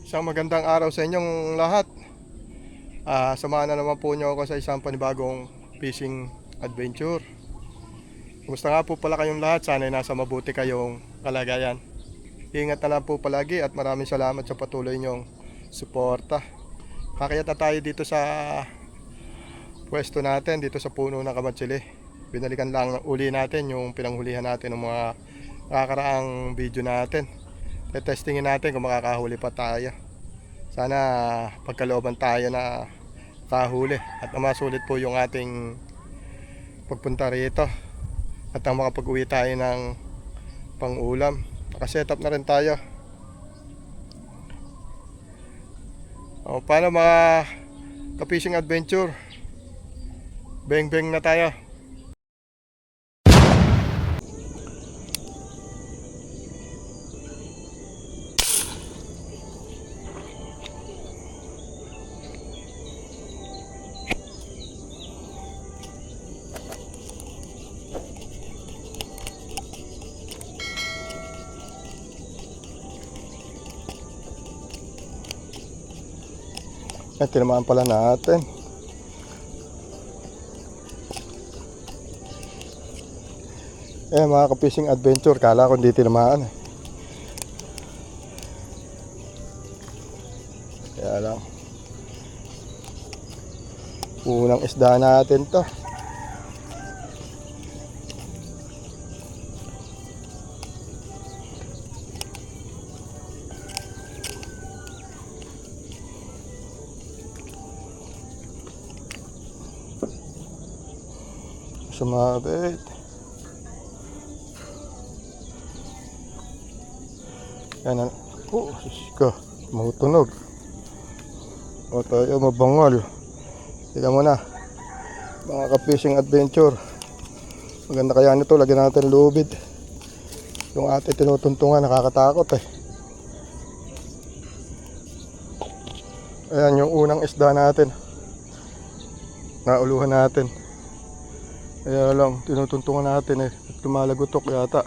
Isang magandang araw sa inyong lahat. Samahan na naman po niyo ako sa isang panibagong fishing adventure. Kumusta nga po pala kayong lahat? Sana nasa mabuti kayong kalagayan. Ingat na lang po palagi at maraming salamat sa patuloy niyong suporta. Kakayat na tayo dito sa pwesto natin, dito sa puno ng kamatsili. Binalikan lang uli natin yung pinanghulihan natin ng mga nakakaraang video natin. Testingin natin kung makakahuli pa tayo. Sana pagkalooban tayo na kahuli at masulit po yung ating pagpunta rito at ang makapag-uwi tayo ng pang-ulam. Nakaset up na rin tayo. Paano mga ka-fishing adventure? Beng-beng na tayo. Tinamaan pala natin. Mga ka-fishing adventure, kala ko hindi tinamaan. Kaya lang, unang isda natin to. Sumabit. Yan na. Ko, mahutunog. Tayo mabangal. Tignan mo na, mga ka-fishing adventure. Maganda kaya nito, lagyan natin lubid. Yung ating tinutuntungan, nakakatakot Ayan yung unang isda natin. Nauluhan natin. Kaya lang, tinutuntungan natin at lumalagutok yata.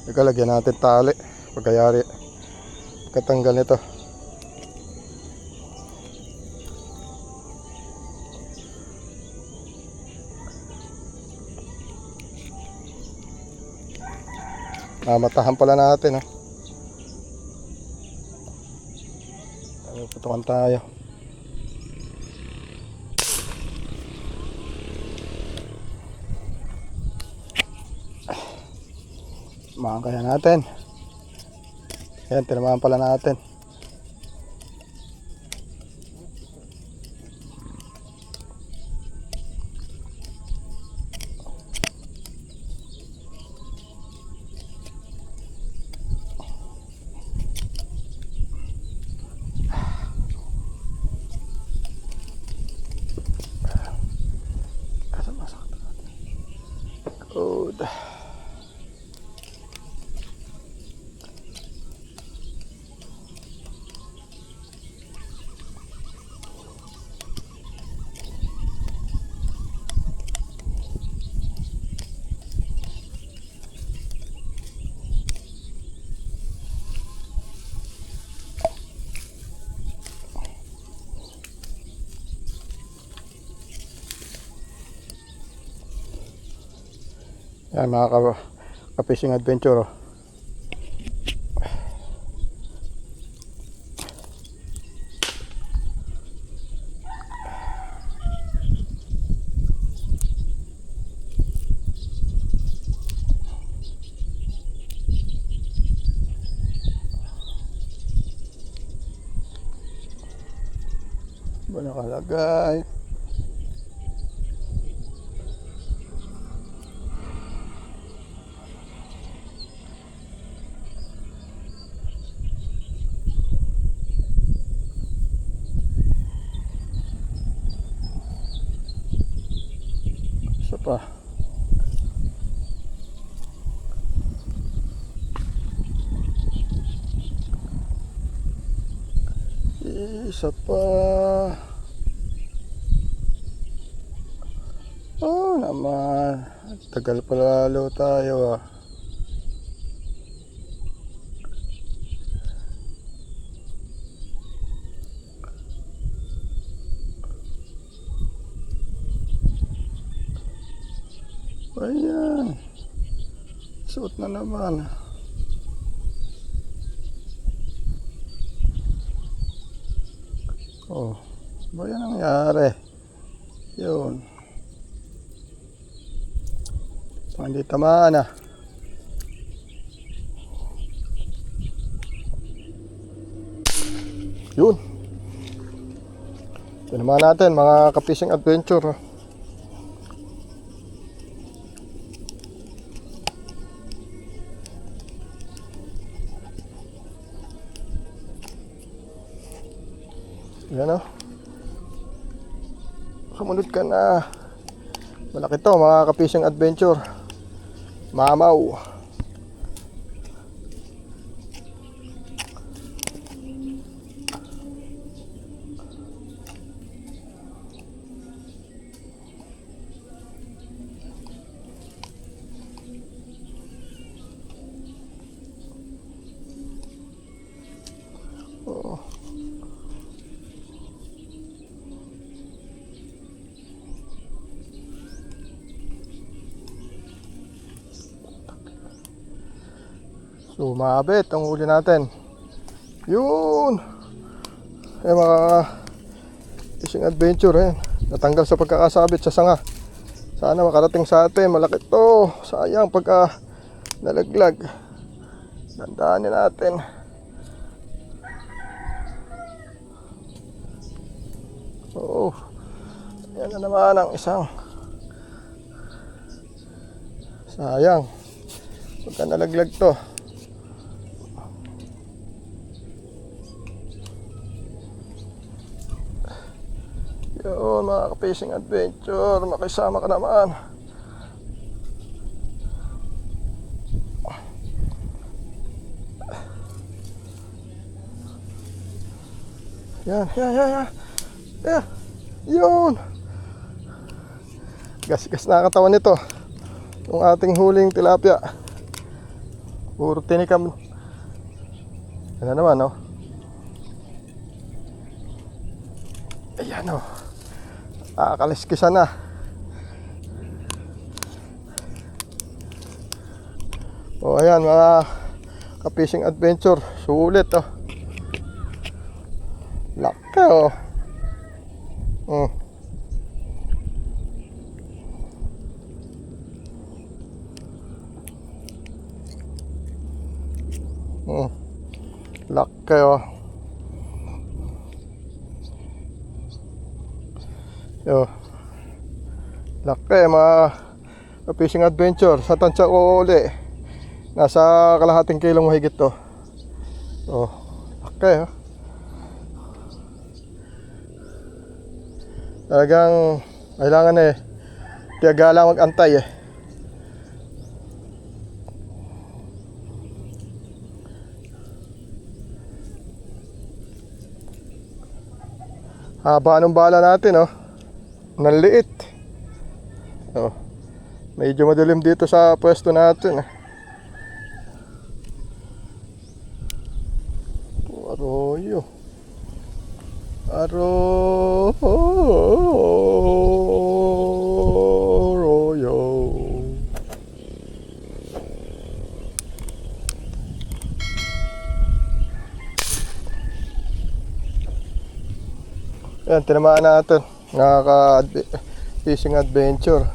Lagyan natin tali pagkayari katanggal nito. Matahan pala natin putukan tayo. Makakaya natin. Ayan, tinamaan pala natin. Good. Yan mga ka-fishing adventure ba nakalagay? Isa pa. Isa pa. Naman. Tagal pala lalo tayo . yan? Suot na naman. Oh, ba yan nangyari? Yun. Hindi tamaan ah. Yun. Ito naman natin mga ka-fishing adventure. Yan o. Sumunod ka na. Malaki to mga ka-fishing adventure. Mamaw. Oh. Sumabit ang huli natin. Yun. Mga fishing adventure natanggal sa pagkakasabit sa sanga. Sana makarating sa atin. Malaki to. Sayang pagka nalaglag. Dandaanin natin. Oo. Yan na naman ang isang. Sayang pagka nalaglag to. Yun mga ka-fishing adventure, makisama ka naman. Yan. Yun. Gas-gas na katawan nito. Yung ating huling tilapia. Puro tinikam. Yan na naman, no? Ayan, no? Kaliskisan na. O ayan mga ka-fishing adventure, sulit oh. Laki oh. Laki oh. Yo. Laki mga fishing adventure. Sa tansya ko uli. Nasa kalahating kilong mahigit to. Oh, laki oh. Talagang kailangan tiyaga lang mag-antay Haba ng bala natin oh. Naliit. Oh. Medyo madilim dito sa pwesto natin. Arroyo. Yan, tinamaan natin. Nakaka-fishing adventure.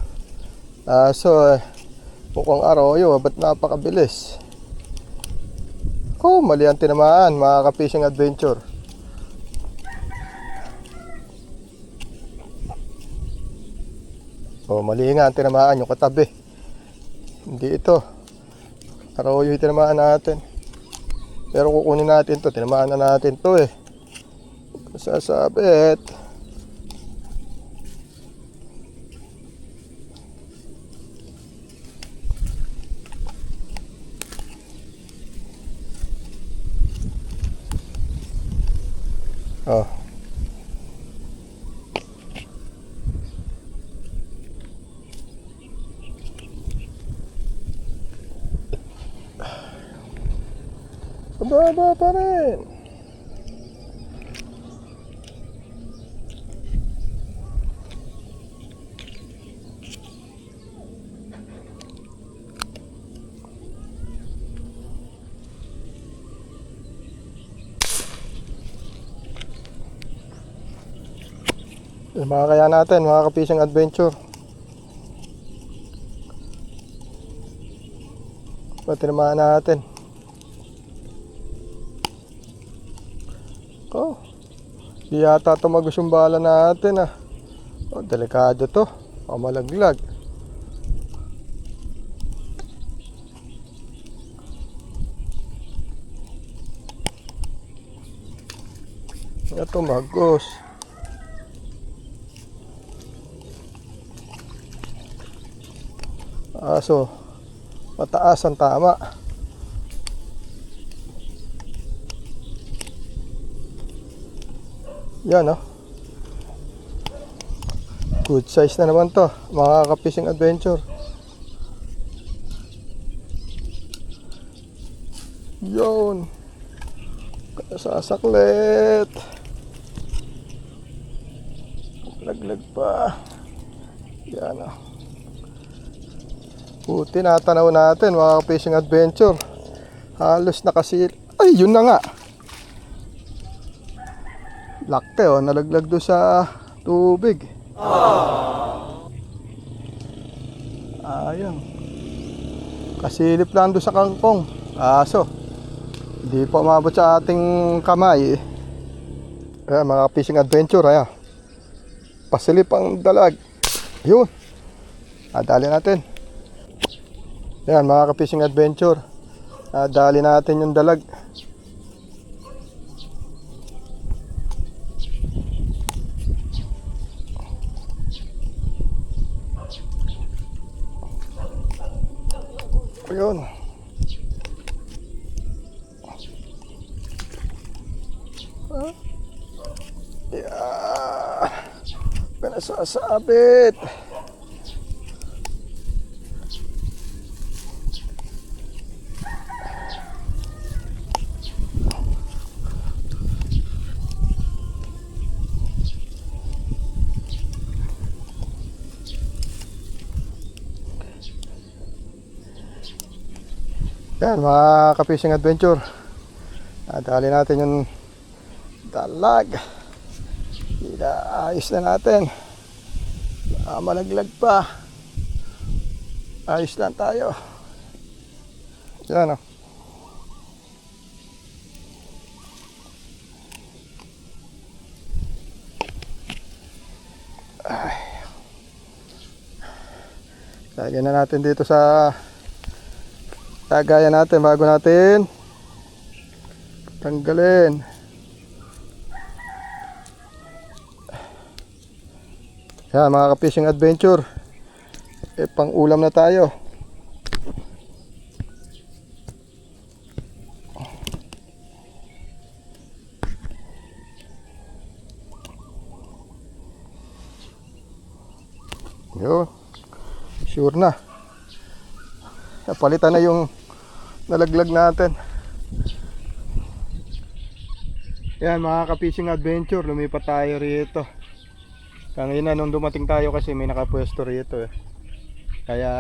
Mukhang arroyo, ba't napakabilis? Oh, mali ang tinamaan, mga ka-fishing adventure. Oh, mali nga ang tinamaan, yung katabi. Hindi ito. Arroyo yung tinamaan natin. Pero kukunin natin to, tinamaan na natin to Sasabit. Oh. Baba pa rin. Yung mga kaya natin, mga ka-fishing adventure. Patinamaan natin. Oh, di yata tumagos yung bala natin ah. Oh, delikado to. Oh, malaglag. Ito magos. Aso, mataas ang tama. Yan oh. Good size na naman to, mga ka-fishing adventure. Yun. Sasaklet. Laglag pa. Yan oh. Buti natanaw natin, mga ka-fishing adventure. Halos nakasil. Ay, yun na nga. Laki oh, nalaglag doon sa tubig. Ayun. Kasilip lang doon sa kangkong. Aso. Hindi pa umabot sa ating kamay. Ayan, mga fishing adventure. Ayan. Pasilip ang dalag. Yun. Dali natin. Ayan, mga fishing adventure. Dali natin yung dalag. Ayun. Yeah. Pinasasabit. Yan, mga ka-fishing adventure. Dali natin yung dalag. Ayos na natin. Malaglag pa. Ayos lang tayo. Yan o. Lagyan na natin dito sa lagayan natin bago natin tanggalin. Yan, mga ka-fishing adventure, pang ulam na tayo. Yun, sure na. Napalitan na yung nalaglag natin. Yan, mga ka-fishing adventure, lumipat tayo rito. Kanina nung dumating tayo kasi may nakapwesto rito eh. Kaya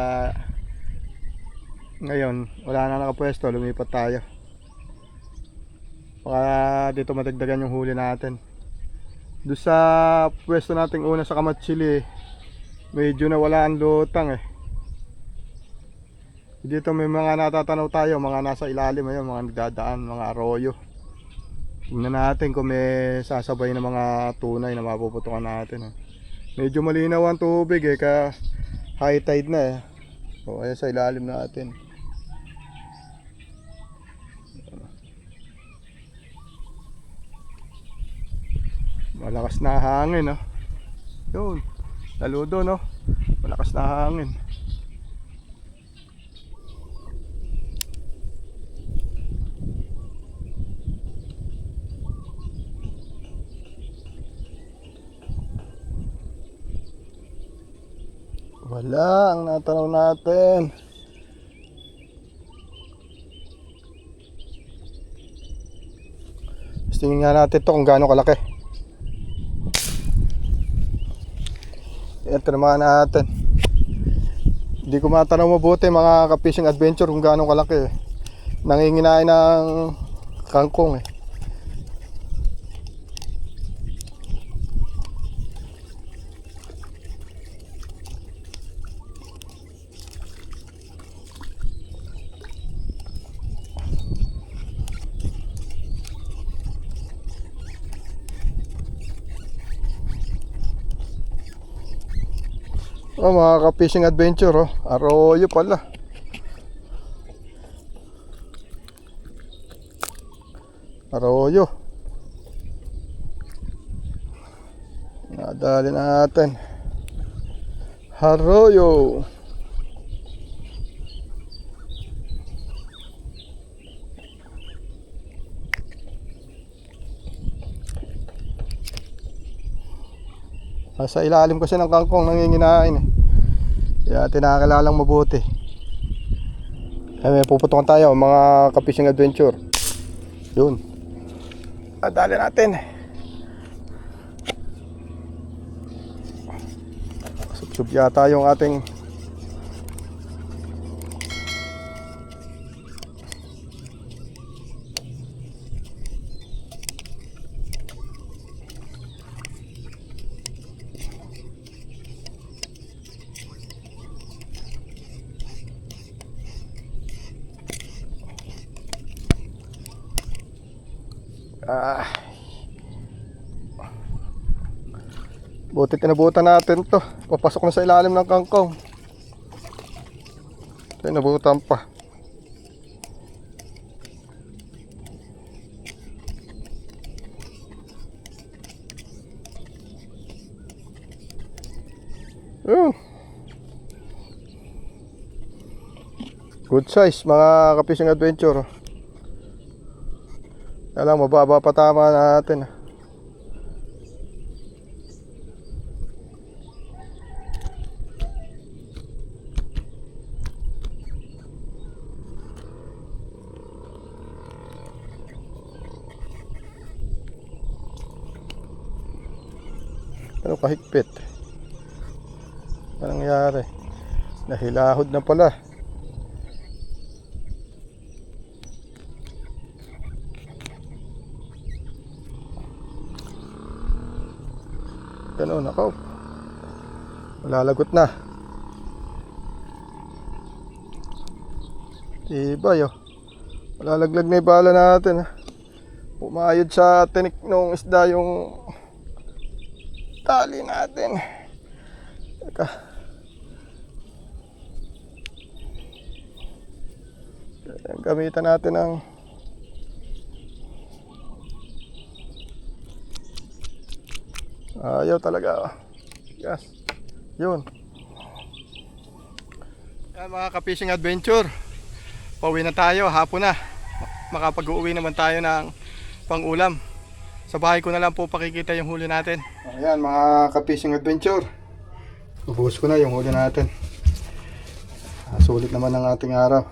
ngayon wala na nakapwesto, lumipat tayo. Baka dito madagdagan yung huli natin. Doon sa pwesto nating una sa Kamatsili, medyo nawala ang lutang eh. Dito may mga natatanaw tayo, mga nasa ilalim ayun, mga nagdadaan, mga arroyo. Tingnan natin kung may sasabay na mga tunay na mapuputukan natin. Medyo malinaw ang tubig eh, kaya high tide na eh. O ayan sa ilalim natin. Malakas na hangin oh. Yun, saludo no. Malakas na hangin. Wala ang natanaw natin. Tingnan nga natin to kung gaano kalaki. Ito naman natin. Hindi ko matanaw mabuti, mga ka-fishing adventure, kung gaano kalaki. Nanginginain ng kangkong eh. Oh, mga ka-fishing adventure, oh. Arroyo pala. Arroyo. Nadali natin. Arroyo. Sa ilalim kasi ng kangkong nanginginain eh. Kaya tinakalalang mabuti. May puputukan tayo mga ka-fishing adventure. Yun. Dali natin. Subsub yata yung ating buti tinabutan natin to. Papasok na sa ilalim ng kangkong. Tinabutan pa. Yun. Good size mga ka-fishing adventure. Kaya mababa pa tama natin. Ano kahigpit? Anong nangyari? Nahilahod na pala. Ganun ako. Malalagot na. Tibay oh. Malalaglag na yung bala natin. Pumayod sa tinik ng isda yung tali natin. Teka. Gamitan natin ng ayaw talaga. Yes. Yun. Yan mga ka-fishing adventure. Pauwi na tayo. Hapon na. Makapag-uwi naman tayo ng pang-ulam. Sa bahay ko na lang po pakikita yung huli natin. Ayan mga ka-fishing adventure. Ubuhos ko na yung huli natin. Sulit naman ang ating araw.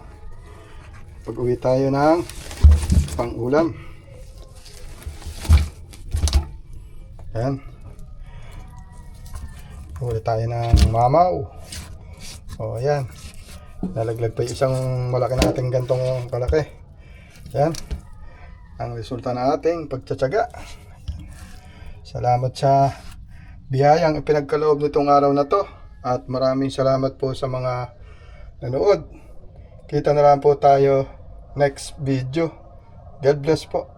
Pag-uwi tayo ng pang-ulam. Ayan. Huli tayo ng mamaw. O ayan. Nalaglag pa yung isang malaki nating gantong kalaki. Ayan. Ang resulta na ating pagtsatsaga. Salamat sa biyayang ipinagkaloob nitong araw na to. At maraming salamat po sa mga nanood. Kita na lang po tayo next video. God bless po.